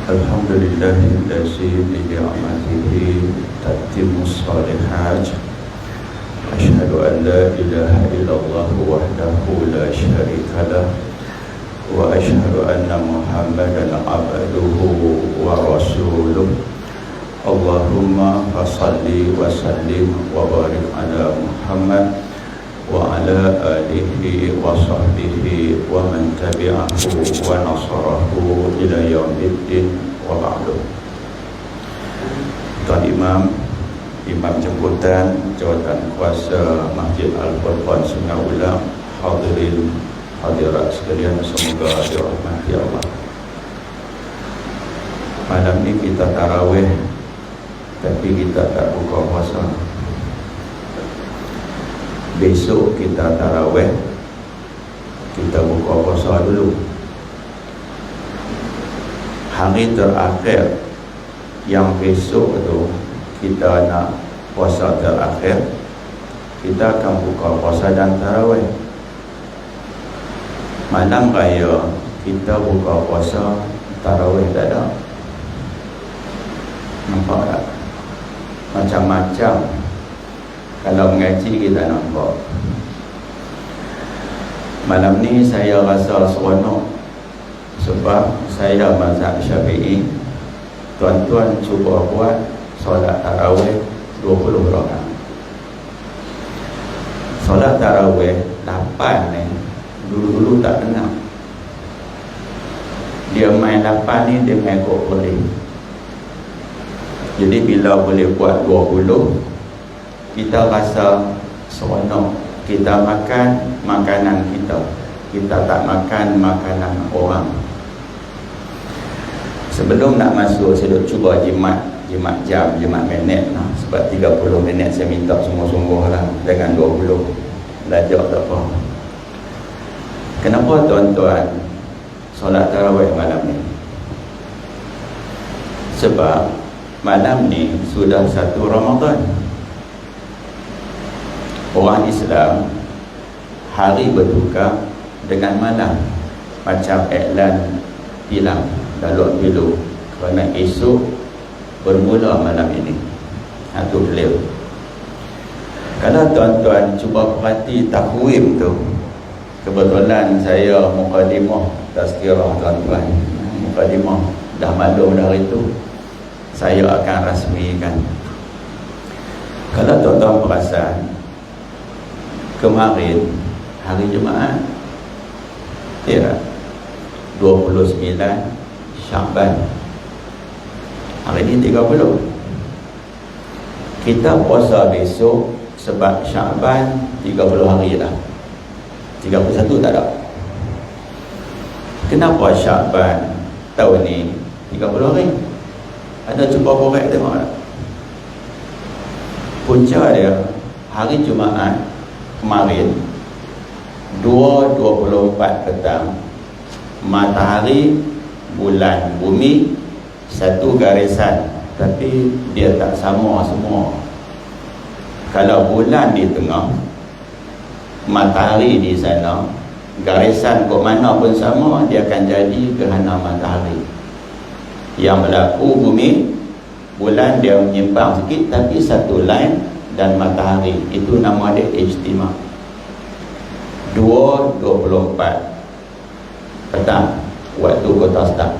Alhamdulillahillazi bi'ni'matihi tatimmus shalihat. Asyhadu an la ilaha illallah wahdahu la syarikalah wa asyhadu anna Muhammadan abduhu wa rasuluh. Allahumma fasalli wa sallim wa barik ala Muhammad wa ala alihi wa sahbihi wa man tabi'ahu wa nasarahu ila yaumiddin wa ba'du. Tuan Imam Jemputan Jawatan Kuasa Masjid Al-Furqan Sungai Ulang, hadirin hadirat sekalian, semoga dirahmati Allah. Malam ni kita tarawih, tapi kita tak buka puasa. Besok kita tarawih, kita buka puasa dulu. Hari terakhir yang besok tu kita nak puasa terakhir, kita akan buka puasa dan tarawih. Malam raya kita buka puasa, tarawih tak ada. Nampak tak? Macam-macam kalau mengaji kita nampak. Malam ni saya rasa seronok sebab saya mazhab Syafi'i. Tuan-tuan cuba buat solat tarawih 20 rakaat. Solat tarawih 8 ni dulu-dulu tak dengar. Dia main 8 ni dia main kok boleh. Jadi bila boleh buat 20, kita rasa seronok. Kita makan makanan kita, kita tak makan makanan orang. Sebelum nak masuk, saya duk cuba jimat jam, jimat minit lah. Sebab 30 minit saya minta sungguh-sungguh lah, jangan 20. Belajar tak apa. Kenapa tuan-tuan solat tarawih malam ni? Sebab malam ni sudah 1 Ramadan. Orang Islam hari bertukar dengan malam, macam iklan tilang dalam pilu, kerana esok bermula malam ini. Itu beliau. Kalau tuan-tuan cuba perhati takwim tu, kebetulan saya mukadimah tazkirah tuan-tuan, mukadimah dah maklum dari itu, saya akan rasmikan. Kalau tuan-tuan perasan, kemarin hari Jumaat, ya, 29 Sya'ban. Hari ini 30. Kita puasa besok sebab Sya'ban 30 hari dah. 31 tak ada. Kenapa Sya'ban tahun ni 30 hari? Ada cuba korek tengok tak? Punca dia hari Jumaat kemarin 2.24 petang, matahari, bulan, bumi satu garisan, tapi dia tak sama semua. Kalau bulan di tengah, matahari di sana, garisan kok mana pun sama, dia akan jadi gerhana matahari. Yang berlaku bumi, bulan dia menyimpang sikit tapi satu line, dan matahari itu nama dia ijtima. 2.24 petang waktu kota start.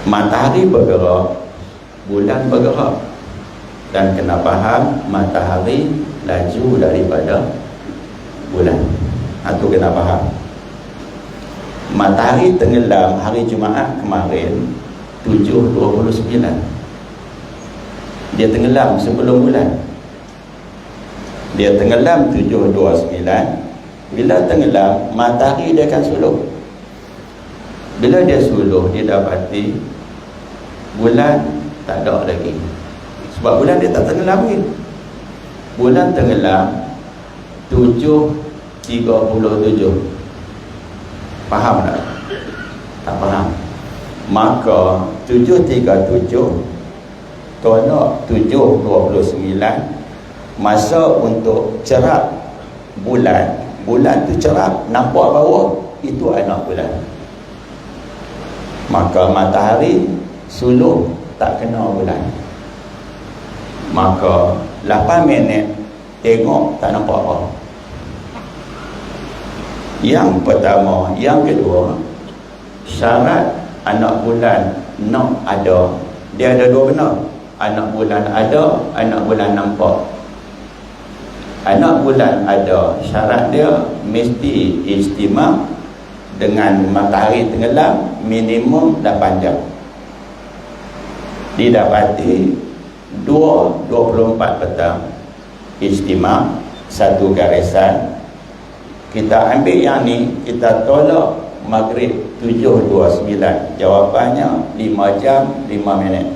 Matahari bergerak, bulan bergerak, dan kena faham matahari laju daripada bulan. Itu kena faham. Matahari tenggelam hari Jumaat kemarin 7.29. Dia tenggelam sebelum bulan. Dia tenggelam 7.29. Bila tenggelam, matahari dia akan suluh. Bila dia suluh, dia dapati bulan tak ada lagi. Sebab bulan dia tak tenggelam lagi. Bulan tenggelam 7.37. Faham tak? Tak faham. Maka 7.37 tolak 7.29, masa untuk cerap bulan. Bulan tu cerap, nampak bawah, itu anak bulan. Maka matahari suluh tak kena bulan. Maka 8 minit tengok tak nampak apa. Yang pertama. Yang kedua, syarat anak bulan nak ada, dia ada dua benda. Anak bulan ada, anak bulan nampak. Anak bulan ada, syarat dia mesti istimam dengan matahari tenggelam minimum 8 jam. Didapati 24 petang istimam, satu garisan. Kita ambil yang ni, kita tolak maghrib 7.29. Jawapannya 5 jam 5 minit.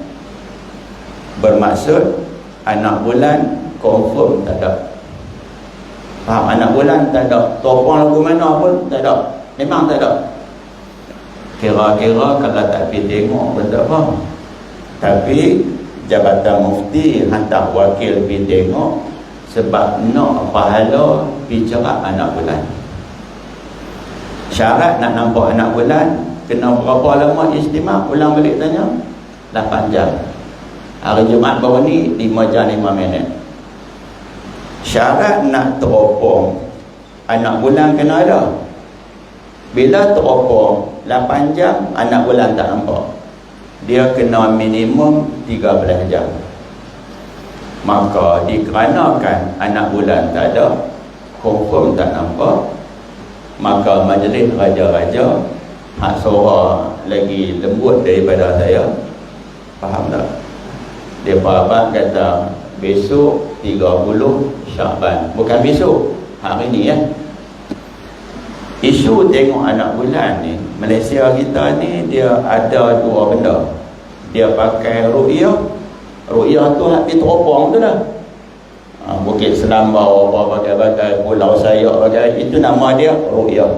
Bermaksud anak bulan confirm tak ada. Faham? Anak bulan tak ada. Topong lagu mana pun tak ada. Memang tak ada. Kira-kira kalau tak pergi tengok pun tak apa. Tapi Jabatan Mufti hantar wakil pergi tengok sebab nak pahala bicara anak bulan. Syarat nak nampak anak bulan, kena berapa lama istimam? Ulang balik tanya. 8 jam. Hari Jumaat baru ni 5 jam 5 minit. Syarat nak teropong anak bulan kena ada. Bila teropong 8 jam anak bulan tak nampak, dia kena minimum 13 jam. Maka dikarenakan anak bulan tak ada, confirm tak nampak, maka majlis raja-raja hak suara lagi lembut daripada saya. Faham tak? Dia abang kata besok 30 Syaban. Bukan besok, hari ni ya. Isu tengok anak bulan ni, Malaysia kita ni dia ada dua benda. Dia pakai ru'yah. Ru'yah tu hak teropong tu dah. Bukit Selambau apa bagai-bagai, Pulau Sayak bagai, itu nama dia ru'yah.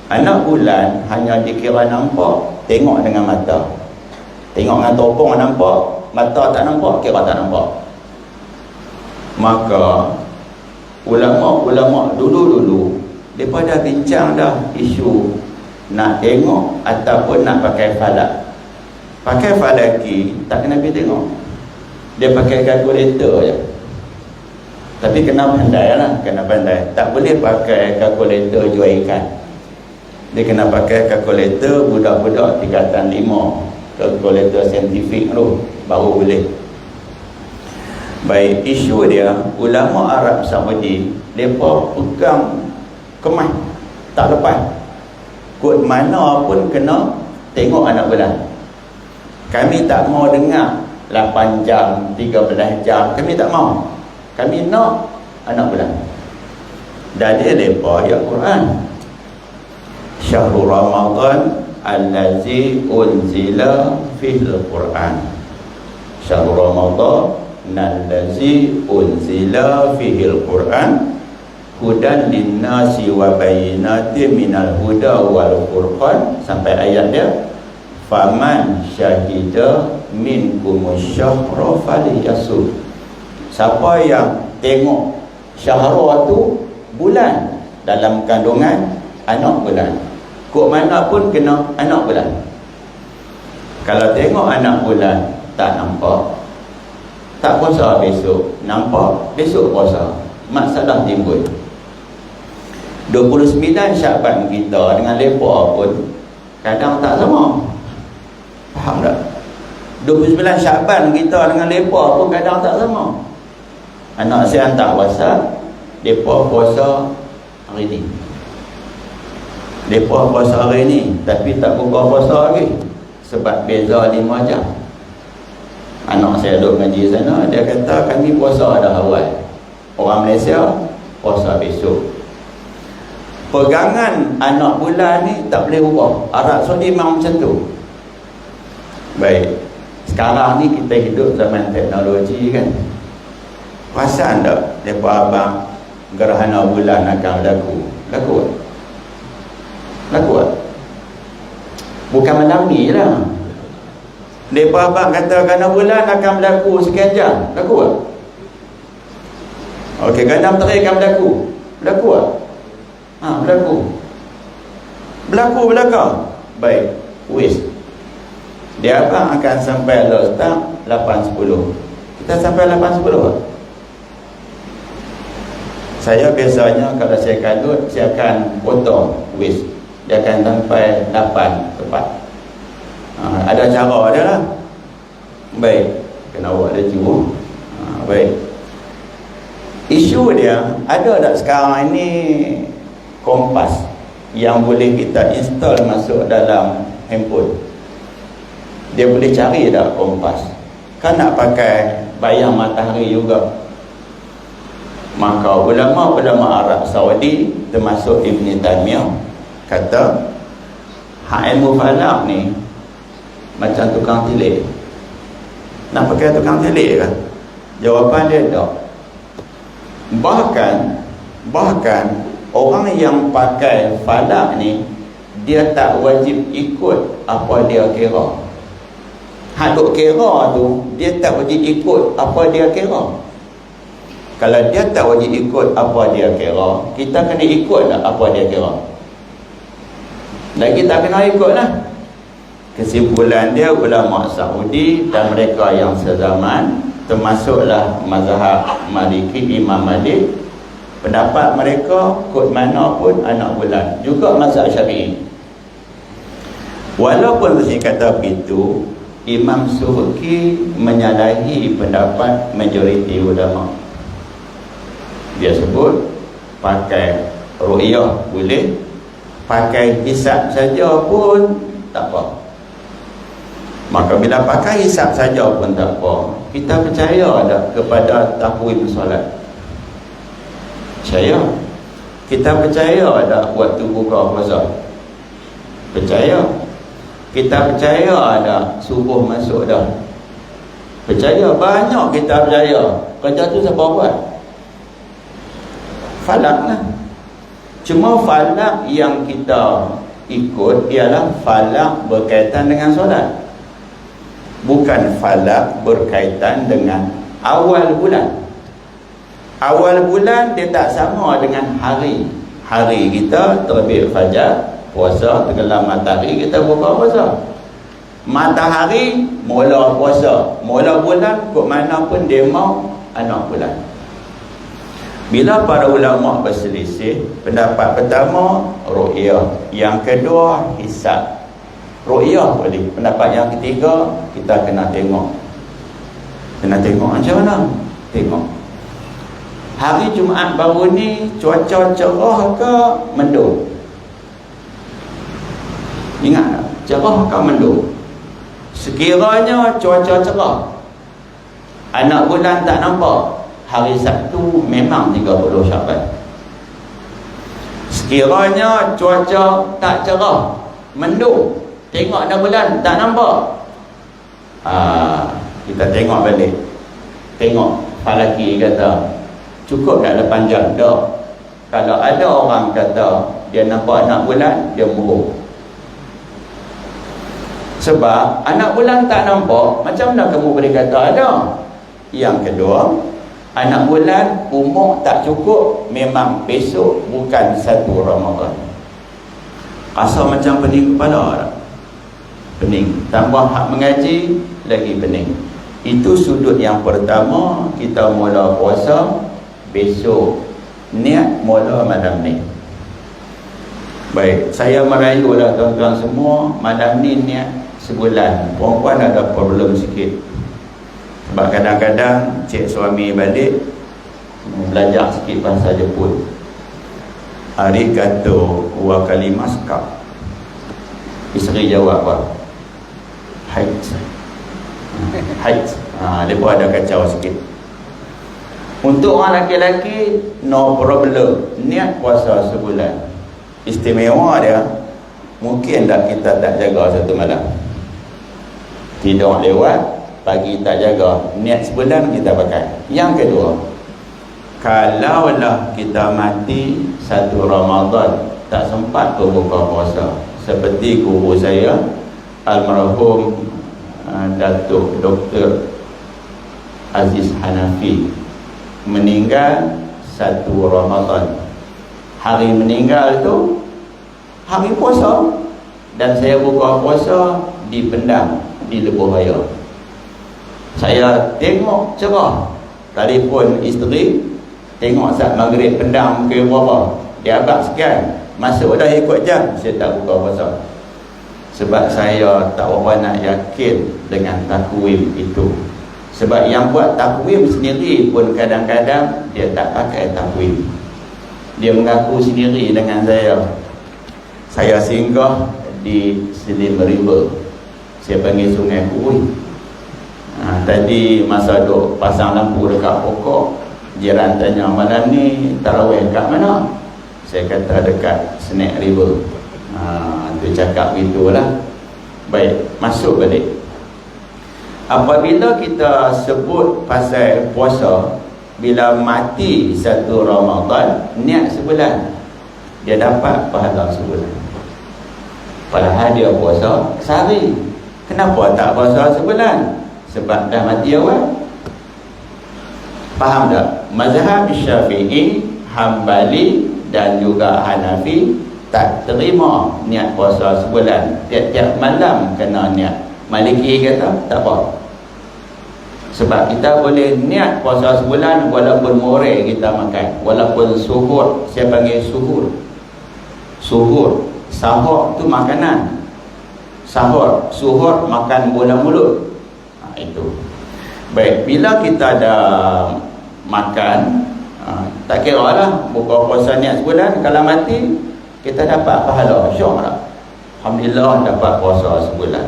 Anak bulan hanya dikira nampak tengok dengan mata. Tengok dengan teropong nampak, mata tak nampak, kira tak nampak. Maka ulama-ulama dulu-dulu mereka dah bincang dah isu nak tengok ataupun nak pakai falak. Pakai falaki tak kena pergi tengok, dia pakai kalkulator je. Tapi kena pandai lah, kena pandai. Tak boleh pakai kalkulator jual ikan. Dia kena pakai kalkulator budak-budak tingkatan 5, kalkulator saintifik tu baru boleh. Baik, isu dia ulama Arab Saudi mereka pegang kemas tak lepas. Kod mana pun kena tengok anak bulan. Kami tak mau dengar 8 jam, 13 jam, kami tak mau. Kami nak anak bulan. Dan dia mereka ayat Quran. Syahrul Ramadan allazi unzila fil Quran. Syahrul Ramadan allazi unzila fil Quran hudan linnasi wa bayyinatin minal huda wal furqan, sampai ayat dia faman syahida minkumus syahra falyasum. Siapa yang tengok syahrul tu bulan dalam kandungan anak bulan, kok mana pun kena anak bulan. Kalau tengok anak bulan tak nampak, tak puasa besok, nampak besok puasa, masalah timbul. 29 Syaban kita dengan lepa pun kadang tak sama. Faham tak? 29 Syaban kita dengan lepa pun kadang tak sama. Anak saya hantar WhatsApp, lepa puasa hari ni, lepa puasa hari ni, tapi tak buka puasa lagi sebab beza 5 jam. Anak saya duduk ngaji sana, dia kata kami puasa dah awal, orang Malaysia puasa besok. Pegangan anak bulan ni tak boleh ubah. Arab Saudi memang macam tu. Baik, sekarang ni kita hidup zaman teknologi kan. Perasan tak mereka abang gerhana bulan akan berlaku? Laku tak? Laku tak? Bukan malam ni lah. Mereka abang kata gerhana bulan akan berlaku sekian jam. Laku tak? Okey, gerhana matahari akan berlaku. Berlaku tak? Berlaku. Berlaku belakang. Baik. waste. Dia abang akan sampai lost start 8.10. Kita sampai 8.10. Saya biasanya kalau saya kalut, saya akan potong waste. Dia akan sampai 8 tepat. Ada cara dia lah. Baik, kena buat dia cuba. Baik. Isu dia, ada tak sekarang ini kompas yang boleh kita install masuk dalam handphone? Dia boleh cari tak kompas? Kan nak pakai bayang matahari juga. Maka ulama-ulama Arab Saudi termasuk Ibn Taymiyah kata hak ilmu falak ni macam tukang tilik. Nak pakai tukang tilik ke? Jawapan dia tak. Bahkan orang yang pakai falak ni dia tak wajib ikut apa dia kira. Hak duk kira tu dia tak wajib ikut apa dia kira. Kalau dia tak wajib ikut apa dia kira, kita kena ikutlah apa dia kira. Dan kita kena ikutlah. Kesimpulan dia, ulama Saudi dan mereka yang sezaman, termasuklah mazhab Maliki, Imam Malik, pendapat mereka kod mana pun anak bulan. Juga mazhab Syafi'i. Walaupun saya kata begitu, Imam Subuki menyalahi pendapat majoriti ulama. Dia sebut pakai ru'yah boleh, pakai hisab saja pun tak apa. Maka bila pakai hisab saja pun tak apa, kita percaya tak kepada tahwil solat? Percaya. Kita percaya tak waktu buka puasa? Percaya. Kita percaya tak subuh masuk dah? Percaya. Banyak kita percaya. Kerja tu siapa buat? Falak lah. Cuma falak yang kita ikut ialah falak berkaitan dengan solat, bukan falak berkaitan dengan awal bulan. Awal bulan dia tak sama dengan hari. Hari kita terbit fajar, puasa, tenggelam matahari, kita buka puasa. Matahari mula puasa, mula bulan kok mana pun dia mau anak bulan. Bila para ulama berselisih, pendapat pertama ru'yah, yang kedua hisab. Ru'yah boleh. Pendapat yang ketiga, kita kena tengok. Kena tengok macam mana? Tengok. Hari Jumaat baru ni cuaca cerah ke mendung? Ingat tak? Cerah ke mendung? Sekiranya cuaca cerah, anak bulan tak nampak, hari Sabtu memang 30 Syaban. Sekiranya cuaca tak cerah, mendung, tengok dah bulan tak nampak, kita tengok balik. Tengok falaki kata cukup tak 8 jam? Tak. Kalau ada orang kata dia nampak anak bulan, dia bohong. Sebab anak bulan tak nampak, macam mana kamu boleh kata ada? Yang kedua, anak bulan umur tak cukup, memang besok bukan 1 Ramadan. Rasa macam pening kepala tak? Pening. Tambah hak mengaji, lagi pening. Itu sudut yang pertama. Kita mula puasa, besok niat mula malam ni. Baik, saya merayulah tuan-tuan semua, malam ni niat sebulan. Perempuan ada problem sikit. Sebab kadang-kadang cik suami balik belajar sikit bahasa Jepun. Arigato wa kalimaska. Isteri jawab apa? Haid. Haid. Mereka ada kacau sikit. Untuk orang lelaki, no problem. Niat puasa sebulan. Istimewa dia, mungkin tak kita tak jaga satu malam. Tidur lewat, pagi tak jaga, niat sebulan kita pakai. Yang kedua, kalaulah kita mati 1 Ramadan tak sempat berbuka puasa, seperti guru saya almarhum Datuk Dr. Aziz Hanafi meninggal 1 Ramadan. Hari meninggal tu hari puasa. dan saya buka puasa di Pendang, di Lebuh Raya. Saya tengok cerah, telefon isteri, tengok saat maghrib Pendang ke berapa, dia abang sekian, masuk dah ikut jam, saya tak buka puasa. Sebab saya tak berapa nak yakin dengan takwim itu. Sebab yang buat takwim sendiri pun kadang-kadang dia tak pakai takwim. Dia mengaku sendiri dengan saya singgah di Slim River, saya panggil Sungai Kui. Tadi masa duk pasang lampu dekat pokok, jiran tanya, malam ni tarawih kat mana? Saya kata dekat Snake River. Dia cakap gitulah. Baik, masuk balik. Apabila kita sebut pasal puasa, bila mati satu Ramadan, niat sebulan, dia dapat pahala sebulan. Padahal dia puasa sehari. Kenapa tak puasa sebulan? Sebab dah mati awal. Faham tak? Mazhab Syafi'i, Hambali dan juga Hanafi tak terima niat puasa sebulan. Tiap-tiap malam kena niat. Maliki kata tak apa. Sebab kita boleh niat puasa sebulan walaupun more kita makan, walaupun suhur. Saya panggil suhur. Suhur, sahur tu makanan. Sahur, suhur makan bola mulut. Itu. Baik, bila kita dah makan, tak kira lah buka puasa niat sebulan, kalau mati kita dapat pahala. Syok tak? Alhamdulillah dapat puasa sebulan.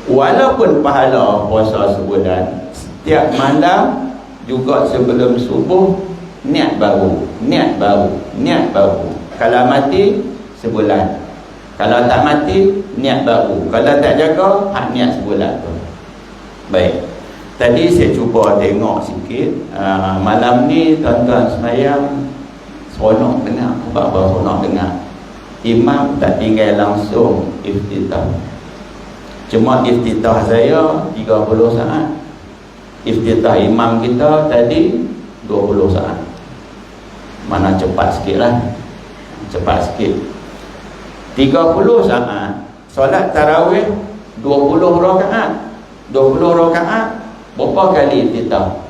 Walaupun pahala puasa sebulan, setiap malam juga sebelum subuh niat baru, niat baru, niat baru. Kalau mati sebulan, kalau tak mati niat baru, kalau tak jaga hak niat sebulan tu. Baik, tadi saya cuba tengok sikit. Malam ni tuan-tuan semayang seronok dengar. Apa seronok dengar? Imam tak tinggal langsung iftitah. Cuma iftitah saya 30 saat. Iftitah imam kita tadi 20 saat. Mana cepat sikit lah. Cepat sikit. 30 saat. Solat tarawih 20 rakaat. 20 rakaat. Berapa kali iftitah?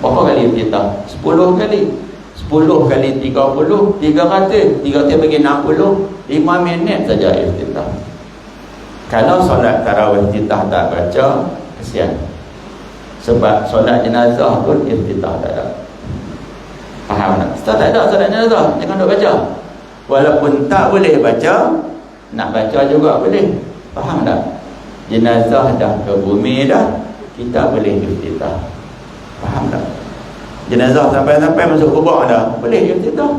Berapa kali iftitah? 10 kali. 10 kali 30, 300. 300 bagi 60, 5 minit saja iftitah. Kalau solat tarawih iftitah tak baca, kesian. Sebab solat jenazah pun iftitah tak ada. Faham tak? Ustaz, tak ada solat jenazah, jangan duk baca. Walaupun tak boleh baca, nak baca juga boleh. Faham tak? Jenazah dah ke bumi dah, kita boleh iftitah. Faham tak? Jenazah sampai-sampai masuk kubur dah, boleh iftitah.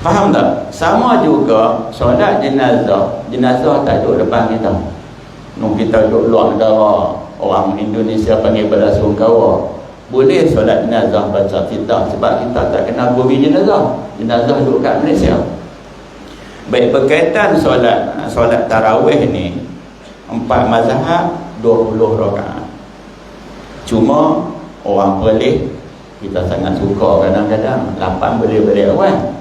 Faham tak? Sama juga solat jenazah. Jenazah tak duduk depan kita. Kita duduk luar negara, orang Indonesia panggil belasungkawa. Boleh solat jenazah baca iftitah sebab kita tak kenal bumi jenazah. Jenazah duduk kat Malaysia. Baik, berkaitan solat tarawih ni, 4 mazhab 20 rakaat. Cuma orang boleh, kita sangat suka kadang-kadang 8 boleh awal.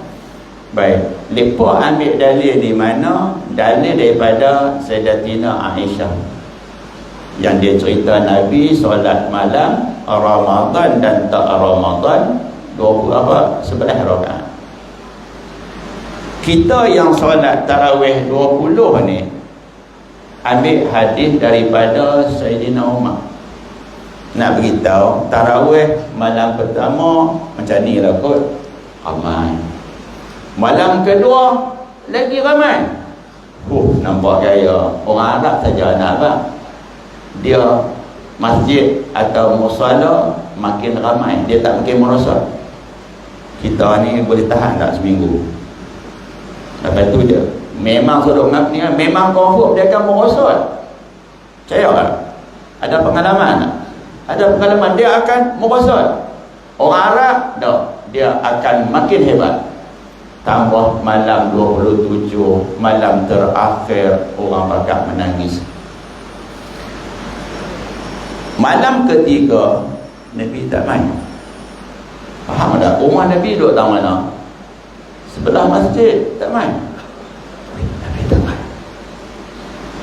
Baik, mereka ambil dalil di mana? Dalil daripada Sayyidatina Aisyah yang dia cerita Nabi solat malam Ramadan dan tak Ramadan 11 rakaat. Kita yang solat tarawih 20 ni ambil hadis daripada Sayyidina Umar. Nak beritahu tarawih malam pertama macam ni lah kot, ramai. Malam kedua lagi ramai. Nampak gaya orang Arab saja nak apa? Dia masjid atau musala makin ramai, dia tak makin merosot. Kita ni boleh tahan tak seminggu? Lepas tu je memang suruh ni, memang confirm dia akan merosot. Percaya tak? Ada pengalaman tak? Ada pengalaman dia akan merosot. Orang Arab dah, dia akan makin hebat. Tambah malam 27, malam terakhir orang bakal menangis. Malam ketiga Nabi tak main. Faham tak? Rumah Nabi duduk tak mana? Sebelah masjid, tak main.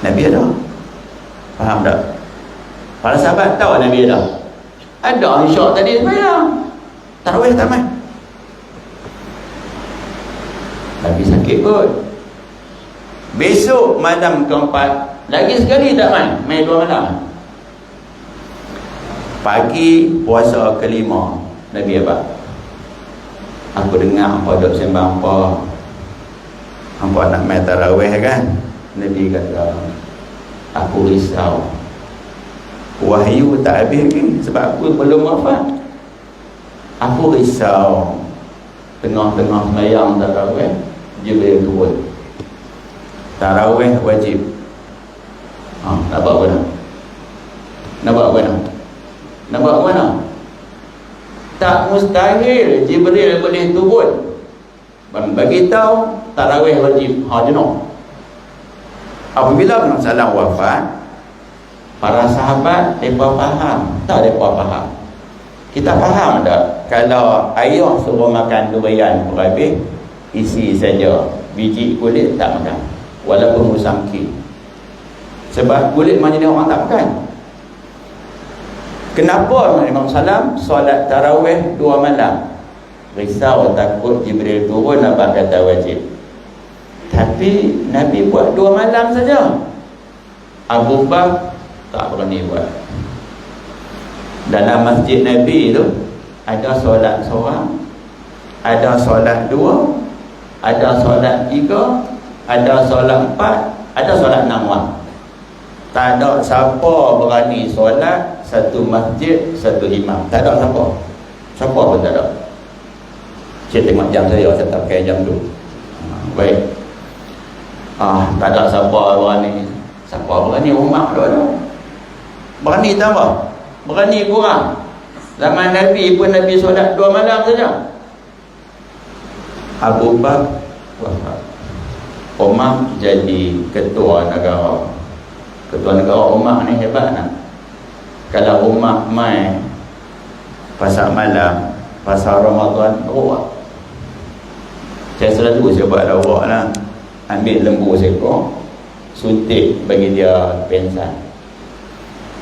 Nabi ada. Faham tak? Para sahabat tahu Nabi ada. Ada insya' tadi sembahyang. Tarawih tak main. Nabi sakit pun. Besok malam keempat lagi sekali tak main 2 malam. Pagi puasa kelima Nabi apa? Aku dengar apa duk sembang apa nak main tarawih kan. Nabi kata, aku risau wahyu tak habis lagi sebab aku belum wafat. Aku risau tengah-tengah sembahyang tarawih Jibril turun. Tarawih wajib. Nak buat apa nak? Nak buat apa nak? Nak buat apa nak? Tak mustahil Jibril boleh turun bagi tahu tarawih wajib jenuh. Apabila Nabi SAW wafat, para sahabat mereka faham. Tak mereka faham. Kita faham tak? Kalau ayah suruh makan durian berhabis, isi saja, biji kulit tak makan, walaupun musamki. Sebab kulit mana dia orang tak makan. Kenapa Imam Salam solat tarawih 2 malam? Risau takut Jibril turun apa kata wajib. Tapi Nabi buat 2 malam saja. Abu Bakar tak berani buat. Dalam masjid Nabi tu ada solat seorang, ada solat 2, ada solat 3, ada solat 4, ada solat 6 orang. Tak ada siapa berani solat satu masjid satu imam. Tak ada siapa. Siapa pun tak ada. Saya tengok jam saya tak pakai jam tu. Baik. Tak ada siapa berani. Siapa berani umat tu ada. Berani tambah, berani kurang. Zaman Nabi pun Nabi solat 2 malam saja. Abu Bakar wafat. Umar jadi ketua negara. Ketua negara Umar ni hebat nak. Kalau Umar mai pasal malam, pasal Ramadan, roak. Saya selalu saya buat lawak lah. Ambil lembu seekor, suntik bagi dia pensan.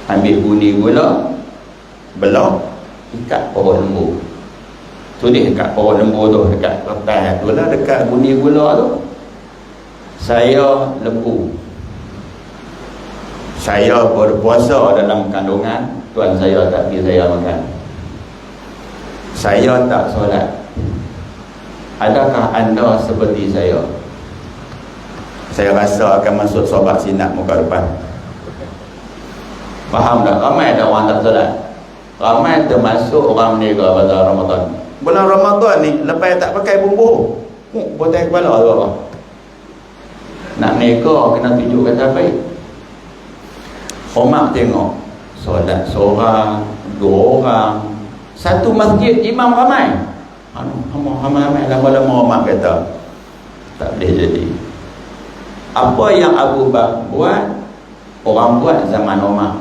Ambil buni gula, belah, ikat pohon lembu. Tulis dekat pohon lembu tu, dekat kertas tu lah, dekat buni gula tu. Saya lembu. Saya berpuasa dalam kandungan, tuan saya tak bagi saya makan. Saya tak solat. Adakah anda seperti saya? Saya rasa akan masuk sobat sinat muka depan. Faham tak? Ramai ada orang tak solat. Ramai termasuk orang menega pada Ramadan. Bulan Ramadan ni lepas tak pakai bumbu, botai kepala tu apa? Nak menega kena tunjuk kata baik. Umar tengok solat seorang, 2 orang, satu masjid imam ramai. Ramai lama-lama Umar kata tak boleh jadi. Apa yang Abu Bakar buat, orang buat zaman Umar.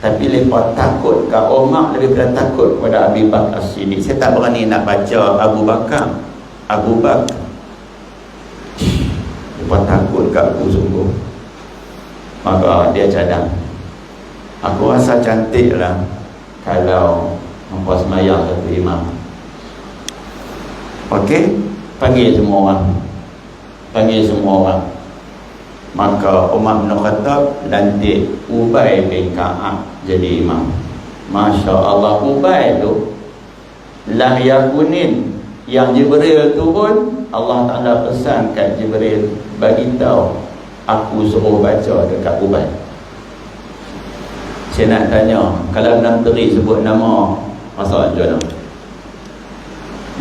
Tapi mereka takut ke Umar lebih pada takut kepada Abu Bakar As-Siddiq. Saya tak berani nak baca Abu Bakar. Mereka takut ke aku sungguh. Maka dia cadang. Aku rasa cantik lah kalau hampa semayang satu imam. Okey, panggil semua orang. Maka Umar bin Khattab lantik Ubay bin Ka'ab jadi imam. Masya Allah, Ubay tu lam yakunin, yang Jibril turun, Allah Ta'ala pesan kat Jibril, bagi tahu aku suruh baca dekat Ubay. Saya nak tanya, kalau menteri sebut nama, masa je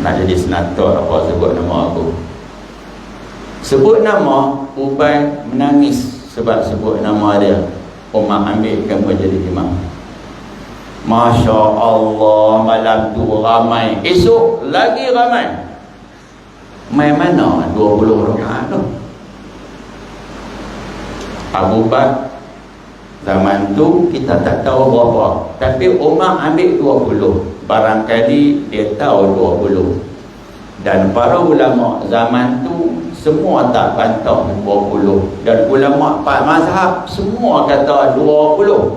nak jadi senator apa sebut nama aku? Sebut nama, Ubay menangis sebab sebut nama dia. Umar ambil kamu jadi imam. Masya Allah, malam tu ramai. Esok lagi ramai. Main mana 20 rakaat tu? Abu Bakar zaman tu kita tak tahu berapa, tapi Umar ambil 20. Barangkali dia tahu 20. Dan para ulama zaman tu semua tak bantah 20, dan ulama 4 mazhab semua kata 20.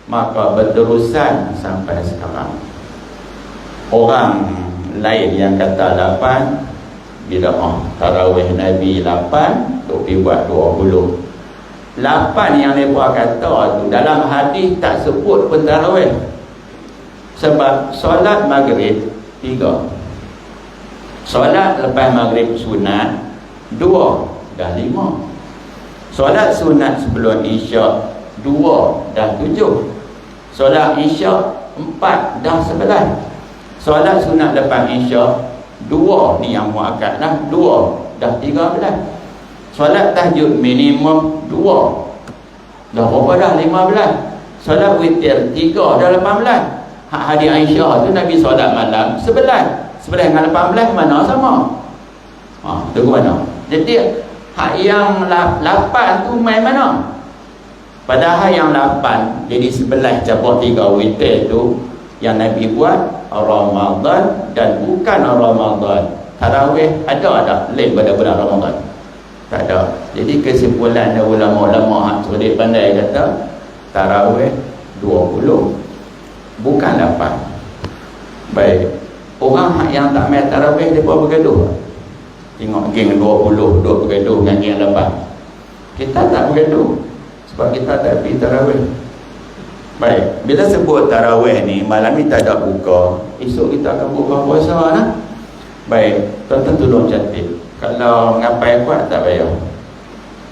Maka berterusan sampai sekarang. Orang lain yang kata 8 bid'ah. Tarawih Nabi 8 tu pergi buat 20. 8 yang mereka kata tu dalam hadis tak sebut pun tarawih. Sebab solat maghrib 3, solat lepas maghrib sunat 2, dah 5. Solat sunat sebelum isyak 2, dah 7. Solat isyak 4, dah 11. Solat sunat lepas isyak 2 ni yang muakkad lah, 2 dah 13. Solat tahajud minimum 2, dah berapa dah? 15. Solat witir 3, dah 18. Hak hadis Aisyah tu Nabi solat malam 11 dengan 18 mana sama? Tu ke mana? Jadi hak yang 8 tu main mana? Padahal yang 8 jadi 11 cabut 3 witir tu yang Nabi buat Ramadan dan bukan Ramadan. Tarawih ada tak lain pada bulan Ramadan? Tak ada. Jadi kesimpulan ulama-ulama hak cerdik pandai kata tarawih 20, bukan 8. Baik. Orang hak yang tak main tarawih depa bergaduh. Tengok geng 20 duk bergaduh dengan geng 8. Kita tak bergaduh sebab kita tak pergi tarawih. Baik, bila sebut tarawih ni malam ni tak ada buka, esok kita akan buka puasa lah. Baik, tuan-tuan tolong catat. Kalau ngapai kuat tak payah.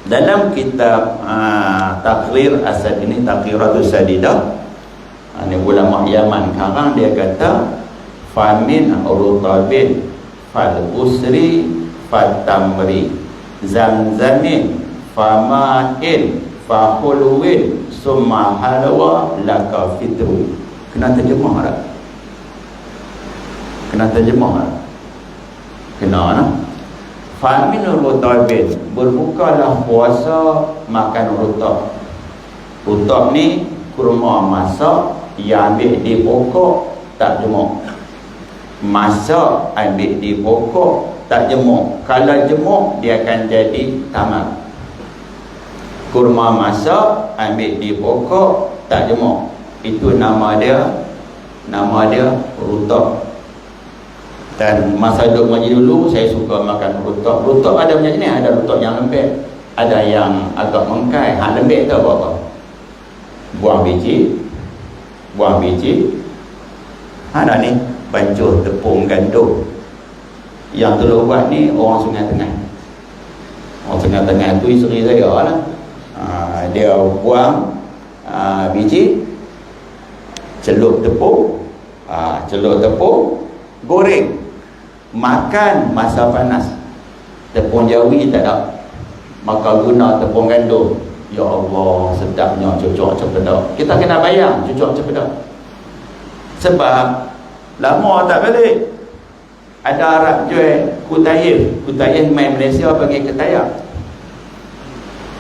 Dalam kitab Taqrir Asad ini, Taqriratus Sadidah, ini ulama Yaman karang, dia kata famin rutabin fal usri fatamri zamzamin fama'in fahulwin summa halwa laka fitru. Kena terjemah tak? Kena terjemah tak? Kena lah. Famin rutabin, berbukalah puasa makan rutab. Rutab ni kurma masak yang ambil di pokok tak jemuk. Masak ambil di pokok tak jemuk. Kalau jemuk dia akan jadi tamak. Kurma masak ambil di pokok tak jemuk, itu nama dia rutab. Dan masa duduk majlis dulu saya suka makan rutab. Rutab ada banyak jenis, ada rutab yang lembek, ada yang agak mengkai. Hak lembek tu apa? Buang biji. Ada ni bancuh tepung gandum. Yang tolong buat ni orang Sungai Tengah. Orang Sungai Tengah tu isteri saya lah. Dia buang biji, celup tepung, goreng, makan masa panas. Tepung jawi tak ada, maka guna tepung gandum. Ya Allah, sedapnya cucuk cepedak. Kita kena bayang cucuk cepedak. Sebab lama tak balik. Ada Arab jual kutayif main Malaysia panggil ketayap.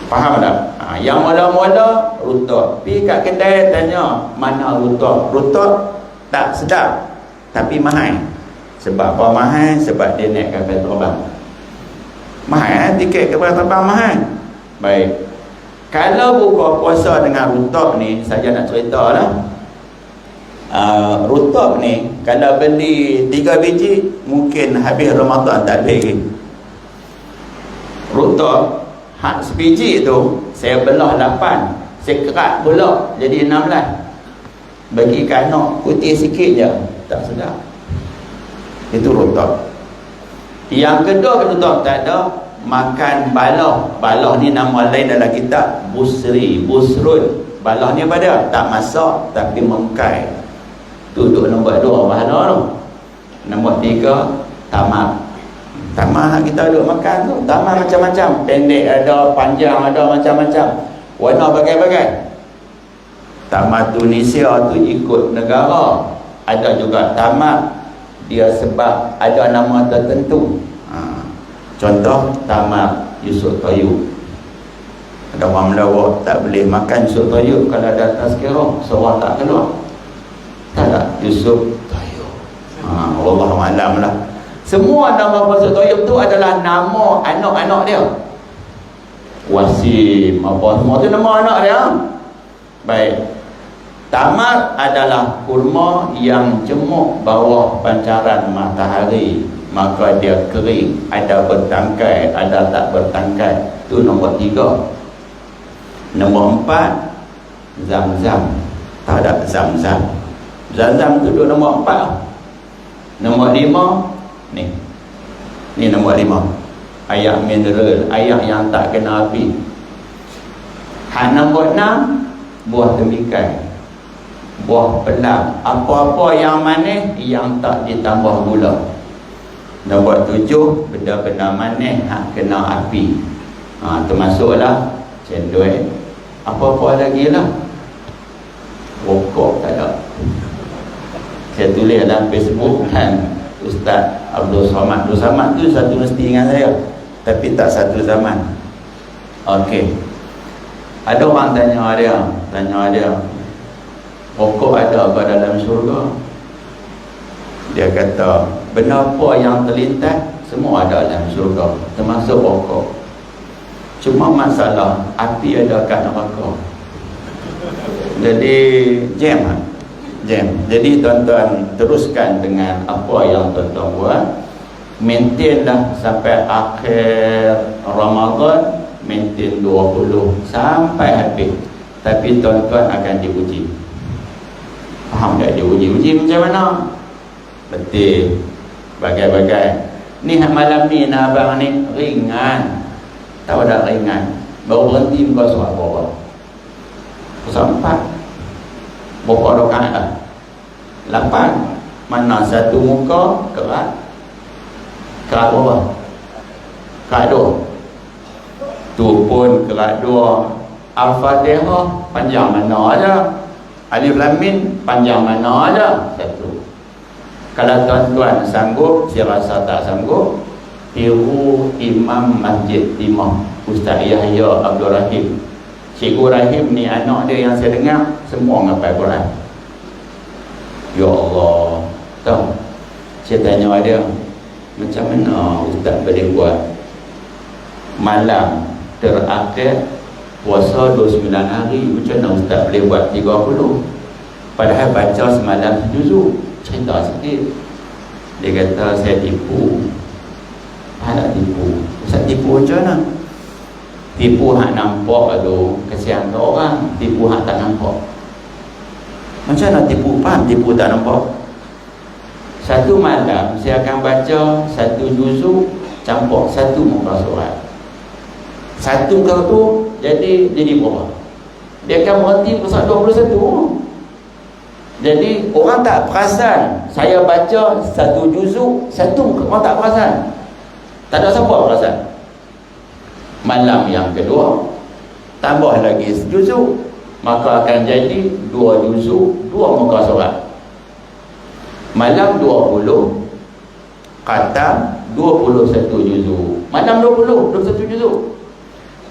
Faham tak? Yang mula-mula rutab. Pergi kat kedai tanya mana rutab. Rutab tak sedap tapi mahal. Sebab apa mahal? Sebab dia naik kapal terbang. Mahal, tiket kapal terbang mahal. Baik. Kalau buka puasa dengan rutab ni, saya nak cerita lah. Rutab ni kalau beli 3 biji mungkin habis Ramadan tak habis lagi. Rutab hak sebiji tu saya belah 8, saya kerat pula jadi 16. Bagi kanak putih sikit je, tak sedap. Itu rutab. Yang kedua rutab tak ada, makan balah. Balah ni nama lain dalam kitab busrun. Balah ni apa dia? Tak masak tapi mengkai. Duduk nombor 2 bahala tu. Nombor 3 tamak. Tamak kita duduk makan tu, tamak macam-macam, pendek ada, panjang ada, macam-macam, warna bagai-bagai. Tamak Tunisia tu ikut negara. Ada juga tamak dia sebab ada nama tertentu. Contoh tamak Yusuf Tayyub. Ada orang melawak tak boleh makan Yusuf Tayyub kalau ada tazkirah, surah tak keluar. Tak ada Yusuf Tayyub. Wallahualam lah. Semua nama puasa Toyib tu adalah nama anak-anak dia. Wasim, apa semua tu nama anak dia. Baik. Tamar adalah kurma yang jemuk bawah pancaran matahari, maka dia kering, ada bertangkai, ada tak bertangkai. Itu nombor 3. Nombor 4, Zam-Zam. Tak ada Zam-Zam. Zam-Zam tu nombor 4. Nombor 5, ni nombor 5, air mineral, air yang tak kena api. Nombor 6, buah temikai, buah pelam, apa-apa yang manis yang tak ditambah gula. Nombor 7, benda-benda manis hak kena api. Termasuklah cendol, apa-apa lagi lah. Rokok tak ada. Saya tulis dalam Facebook kan, Ustaz Abdul Somad. Abdul Somad tu satu mesti dengan saya, tapi tak satu zaman. Okey. Ada orang tanya dia, rokok ada ke dalam syurga? Dia kata, benda apa yang terlintas semua ada dalam syurga, termasuk rokok. Cuma masalah api ada kat neraka. Jadi jam. Jadi tuan-tuan teruskan dengan apa yang tuan-tuan buat. Maintainlah sampai akhir Ramadan, maintain 20 sampai habis. Tapi tuan-tuan akan diuji. Faham tak diuji macam mana? Betul. Bagai-bagai. Ni malam ni nak abang ni ringan. Tahu tak ringan? Baru berhenti muka surat berapa? Pasal 4. Berapa rakaat dah? 8. Mana satu muka kerat? Kerat berapa? Kerat 2. Tu pun kerat 2. Al-Fatihah panjang mana aja? Alif Lam Mim panjang mana aja? 1. Kalau tuan-tuan sanggup, saya rasa tak sanggup, tiru Imam Masjid Timah Ustaz Yahya Abdul Rahim. Cikgu Rahim ni anak dia yang saya dengar semua ngapal Quran. Ya Allah. Tahu, saya tanya dia, macam mana Ustaz boleh buat malam terakhir puasa 29 hari, macam mana Ustaz boleh buat 30? Padahal baca semalam juzuk. Cerita sikit. Dia kata, saya tipu. Tak tipu. Ustaz tipu macam mana? Tipu hak nampak tu kesian ke orang, tipu hak tak nampak. Macam mana tipu? Faham tipu tak nampak? Satu malam saya akan baca satu juzuk campur satu muka surat. Satu kau tu jadi berapa? Dia akan berhenti pasal 21. Jadi orang tak perasan saya baca satu juzuk satu, orang tak perasan. Tak ada siapa perasan. Malam yang kedua tambah lagi sejuzuk, maka akan jadi 2 juzuk 2 muka surat. Malam 20 khatam 21 juzuk. Malam 21 juzuk.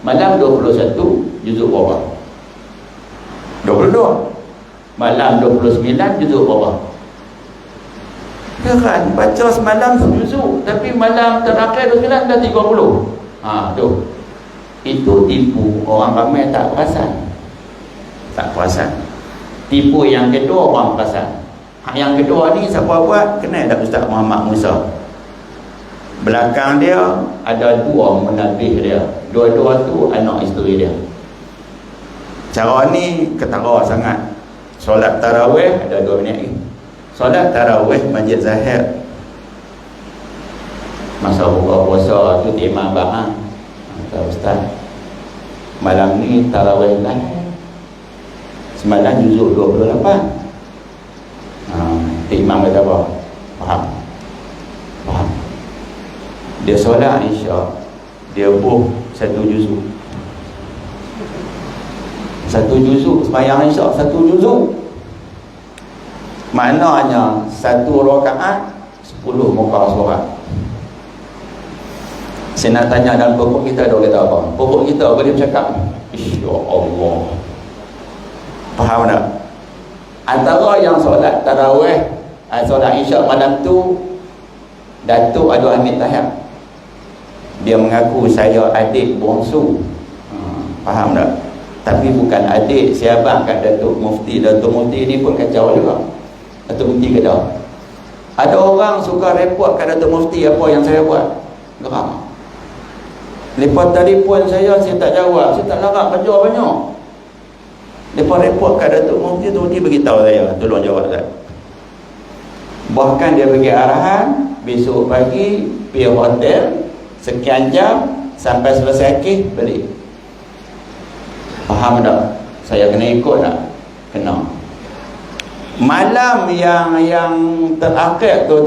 Malam 21 juzuk berapa? 22. Malam 29 juzuk berapa? Kan baca semalam sejuzuk, tapi malam terakhir 29 dah 30. Tu. Itu tipu. Orang ramai tak perasan. Tak perasan. Tipu yang kedua orang perasan. Yang kedua ni siapa buat? Kenal tak Ustaz Muhammad Musa? Belakang dia ada 2 menabih dia. Dua-dua tu anak isteri dia. Cara ni ketara sangat. Solat tarawih ada 2 minit lagi. Solat tarawih Masjid Zahir, masa buka puasa tu imam bang, kata Ustaz, malam ni tarawih lah. Semalam juzuk 28. Imam kata apa? Faham. Dia solat Isyak, dia buh satu juzuk. Satu juzuk sembahyang Isyak, satu juzuk. Maknanya satu rakaat 10 muka surat. Saya nak tanya dalam pokok kita ada kata apa? Pokok kita apa dia bercakap? Ya Allah. Faham tak? Antara yang solat tarawih, solat Isyak malam tu Datuk ada Hamid Tahir, dia mengaku saya adik bongsu. Faham tak? Tapi bukan adik, siapa kat Datuk Mufti. Datuk Mufti ni pun kacau juga. Datuk Mufti Kedah. Ada orang suka report kat Datuk Mufti apa yang saya buat. Geram. Lepas telefon saya tak jawab, saya tak larat kerja banyak. Lepas report kat Datuk Mufti, Datuk Mufti beritahu saya, tolong jawab saya. Bahkan dia bagi arahan, besok pagi pergi hotel sekian jam, sampai selesai kes balik. Faham tak? Saya kena ikut tak? Kena. Malam yang terakhir tu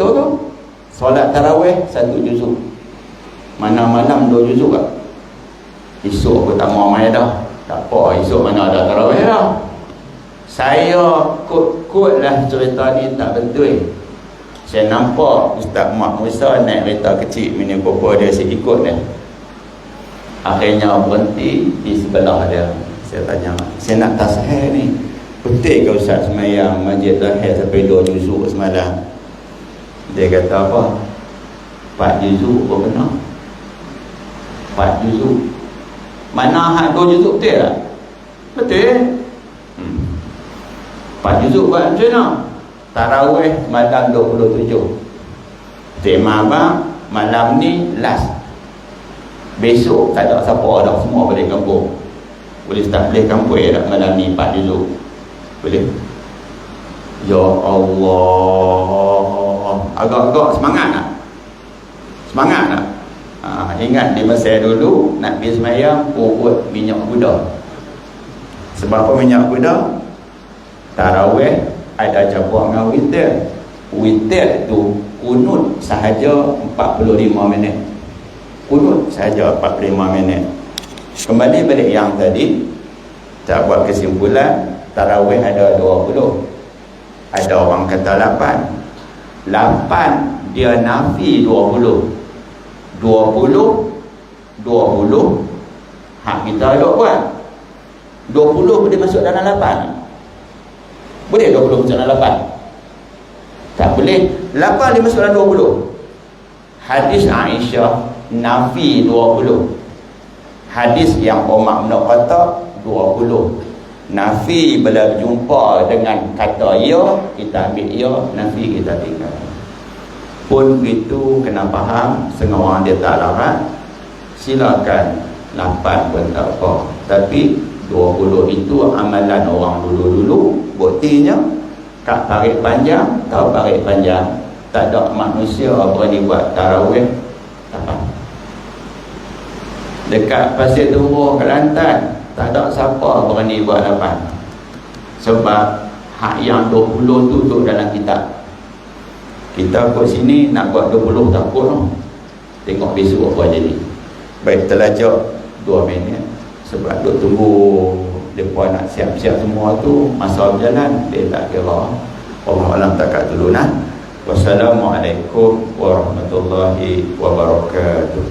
solat tarawih 1 juzuk. Mana malam 2 juzuk tak? Esok aku tak mau main dah. Tak apa, esok mana ada tarawih dah. Saya kut lah cerita ni tak betul. Saya nampak Ustaz Mak Musa naik kereta kecil mini popo dia, saya ikut dia. Akhirnya berhenti di sebelah dia. Saya tanya, saya nak tasahih ni, betul ke Ustaz semayang Masjid Zahir sampai 2 juzuk semalam? Dia kata apa? 4 juzuk pun benar. 4 juzuk. Mana hak 2 juzuk betul tak? Betul. 4 juzuk buat macam mana? Tarawih malam 27. Tema apa? Malam ni last. Besok tak ada siapa dah, semua balik kampung. Boleh start balik kampung dah malam ni 4 juzuk. Boleh? Ya Allah. Agak-agak semangat tak? Semangat tak? Ingat di masa dulu nak pergi semayang urut minyak kuda. Sebab apa minyak kuda? Tarawih ada campur dengan witir. Witir tu kunut sahaja 45 minit. Kunut sahaja 45 minit. Kembali balik yang tadi, tak buat kesimpulan. Tarawih ada 20. Ada orang kata 8. 8 dia nafi 20. 20 hak kita ada buat 20 boleh masuk dalam 8. Boleh 20 masuk dalam 8? Tak boleh. 8 dia masuk dalam 20. Hadis Aisyah nafi 20. Hadis yang Umar bin Khattab 20. Nafi bila jumpa dengan kata ya, kita ambil ya, nafi kita tinggal. Pun begitu, kena faham, setengah orang dia tak larat, silakan 8 pun tak apa. Tapi 20 itu amalan orang dulu-dulu. Buktinya kat Parit Panjang, tahu Parit Panjang, tak ada manusia berani buat tarawih 8. Dekat Pasir Tumbuh Kelantan, tak ada siapa berani buat 8. Sebab hak yang 20 tu duduk dalam kitab. Kita kat sini nak buat 20 takut no. Tengok besok apa jadi. Baik, terlajak 2 minit. Sebab duk tunggu mereka nak siap-siap semua tu, masa berjalan dia tak kira. Allah Alam takat tulunan. Wassalamualaikum warahmatullahi wabarakatuh.